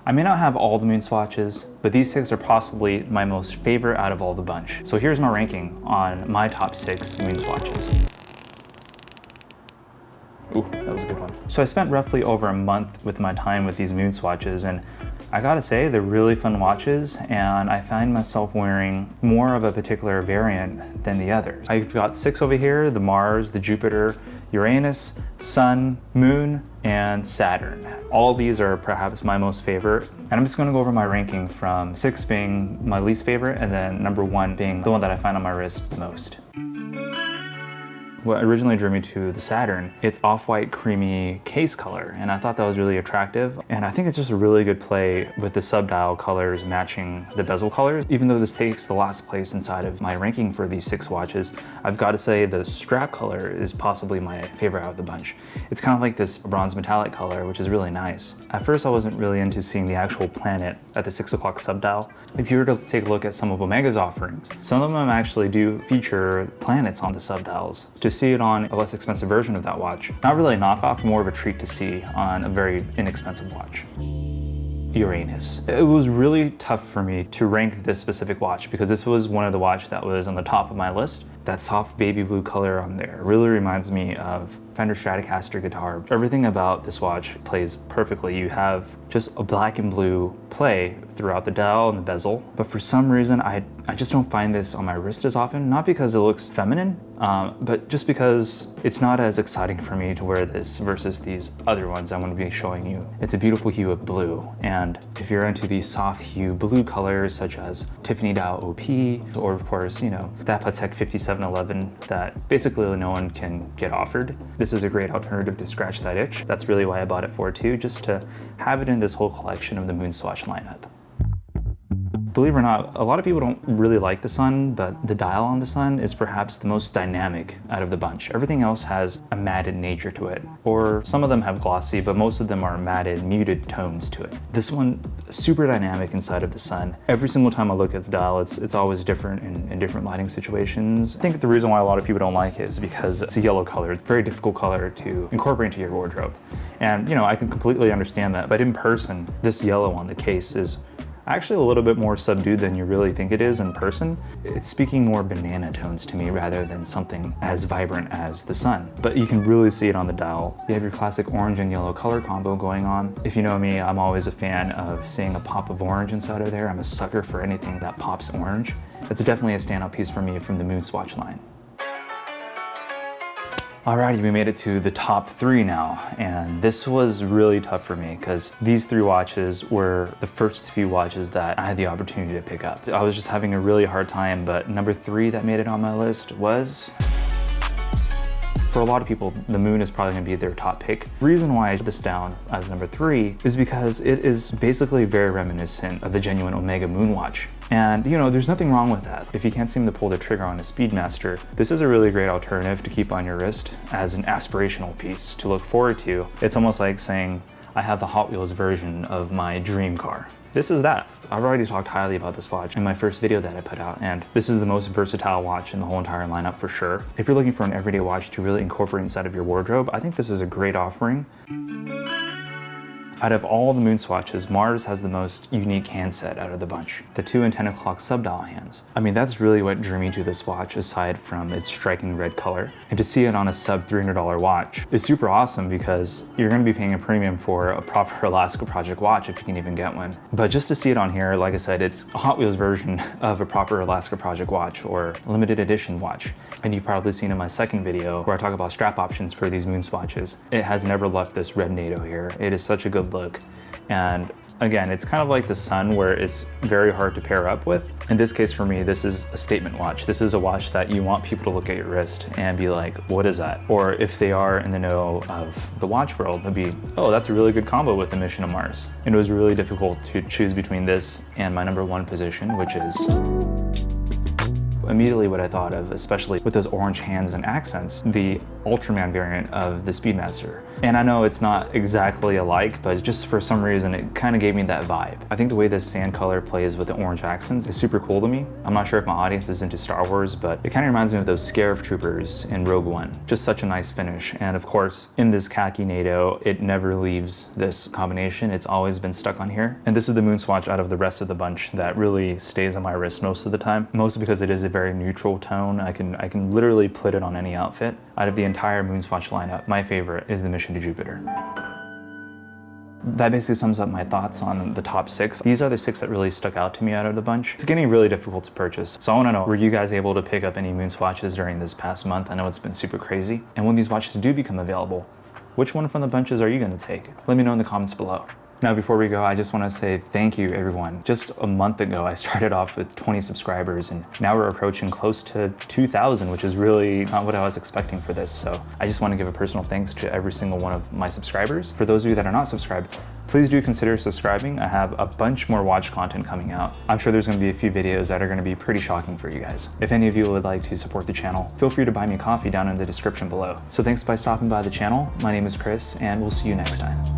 I may not have all the MoonSwatches, but these 6 are possibly my most favorite out of all the bunch. So here's my ranking on my top 6 MoonSwatches. Ooh, that was a good one. So I spent roughly over a month with my time with these MoonSwatches, and I gotta say, they're really fun watches, and I find myself wearing more of a particular variant than the others. I've got 6 over here: the Mars, the Jupiter, Uranus, Sun, Moon, and Saturn. All of these are perhaps my most favorite, and I'm just gonna go over my ranking from 6 being my least favorite, and then number 1 being the one that I find on my wrist the most. What originally drew me to the Saturn, it's off-white creamy case color, and I thought that was really attractive. And I think it's just a really good play with the subdial colors matching the bezel colors. Even though this takes the last place inside of my ranking for these 6 watches, I've got to say the strap color is possibly my favorite out of the bunch. It's kind of like this bronze metallic color, which is really nice. At first I wasn't really into seeing the actual planet at the 6 o'clock subdial. If you were to take a look at some of Omega's offerings, some of them actually do feature planets on the subdials. To see it on a less expensive version of that watch, not really a knockoff, more of a treat to see on a very inexpensive watch. Uranus. It was really tough for me to rank this specific watch because this was one of the watches that was on the top of my list. That soft baby blue color on there really reminds me of Fender Stratocaster guitar. Everything about this watch plays perfectly. You have just a black and blue play throughout the dial and the bezel, but for some reason I just don't find this on my wrist as often, not because it looks feminine, but just because it's not as exciting for me to wear this versus these other ones I'm going to be showing you. It's a beautiful hue of blue, and if you're into these soft hue blue colors such as Tiffany dial OP, or of course, you know, that Patek 5711 that basically no one can get offered, this is a great alternative to scratch that itch. That's really why I bought it for too, just to have it in this whole collection of the MoonSwatch lineup. Believe it or not, a lot of people don't really like the Sun, but the dial on the Sun is perhaps the most dynamic out of the bunch. Everything else has a matted nature to it, or some of them have glossy, but most of them are matted, muted tones to it. This one, super dynamic inside of the Sun. Every single time I look at the dial, it's always different in different lighting situations. I think the reason why a lot of people don't like it is because it's a yellow color. It's a very difficult color to incorporate into your wardrobe. And you know, I can completely understand that, but in person, this yellow on the case is actually a little bit more subdued than you really think it is in person. It's speaking more banana tones to me rather than something as vibrant as the Sun. But you can really see it on the dial. You have your classic orange and yellow color combo going on. If you know me, I'm always a fan of seeing a pop of orange inside of there. I'm a sucker for anything that pops orange. It's definitely a standout piece for me from the MoonSwatch line. Alrighty, we made it to the top 3 now, and this was really tough for me because these 3 watches were the first few watches that I had the opportunity to pick up. I was just having a really hard time, but number 3 that made it on my list was, for a lot of people, the Moon is probably going to be their top pick. The reason why I put this down as number 3 is because it is basically very reminiscent of the genuine Omega Moon watch. And you know, there's nothing wrong with that. If you can't seem to pull the trigger on a Speedmaster, this is a really great alternative to keep on your wrist as an aspirational piece to look forward to. It's almost like saying, I have the Hot Wheels version of my dream car. This is that. I've already talked highly about this watch in my first video that I put out, and this is the most versatile watch in the whole entire lineup for sure. If you're looking for an everyday watch to really incorporate inside of your wardrobe, I think this is a great offering. Out of all the MoonSwatches, Mars has the most unique handset out of the bunch. The 2 and 10 o'clock subdial hands. I mean, that's really what drew me to this watch aside from its striking red color. And to see it on a sub $300 watch is super awesome because you're gonna be paying a premium for a proper Alaska Project watch if you can even get one. But just to see it on here, like I said, it's a Hot Wheels version of a proper Alaska Project watch or limited edition watch. And you've probably seen in my second video where I talk about strap options for these MoonSwatches. It has never left this red NATO here. It is such a good look. And again, it's kind of like the Sun where it's very hard to pair up with. In this case for me, this is a statement watch. This is a watch that you want people to look at your wrist and be like, what is that? Or if they are in the know of the watch world, they'd be, oh, that's a really good combo with the Mission to Mars. And it was really difficult to choose between this and my number 1 position, which is immediately what I thought of, especially with those orange hands and accents, the Ultraman variant of the Speedmaster. And I know it's not exactly alike, but just for some reason, it kind of gave me that vibe. I think the way this sand color plays with the orange accents is super cool to me. I'm not sure if my audience is into Star Wars, but it kind of reminds me of those Scarif Troopers in Rogue One. Just such a nice finish. And of course, in this khaki NATO, it never leaves this combination. It's always been stuck on here. And this is the MoonSwatch out of the rest of the bunch that really stays on my wrist most of the time. Mostly because it is a very neutral tone. I can literally put it on any outfit. Out of the entire MoonSwatch lineup, my favorite is the Mission to Jupiter. That basically sums up my thoughts on the top 6. These are the 6 that really stuck out to me out of the bunch. It's getting really difficult to purchase. So I want to know, were you guys able to pick up any MoonSwatches during this past month? I know it's been super crazy. And when these watches do become available, which one from the bunches are you going to take? Let me know in the comments below. Now, before we go, I just want to say thank you, everyone. Just a month ago, I started off with 20 subscribers, and now we're approaching close to 2,000, which is really not what I was expecting for this. So I just want to give a personal thanks to every single one of my subscribers. For those of you that are not subscribed, please do consider subscribing. I have a bunch more watch content coming out. I'm sure there's going to be a few videos that are going to be pretty shocking for you guys. If any of you would like to support the channel, feel free to buy me coffee down in the description below. So thanks by stopping by the channel. My name is Chris, and we'll see you next time.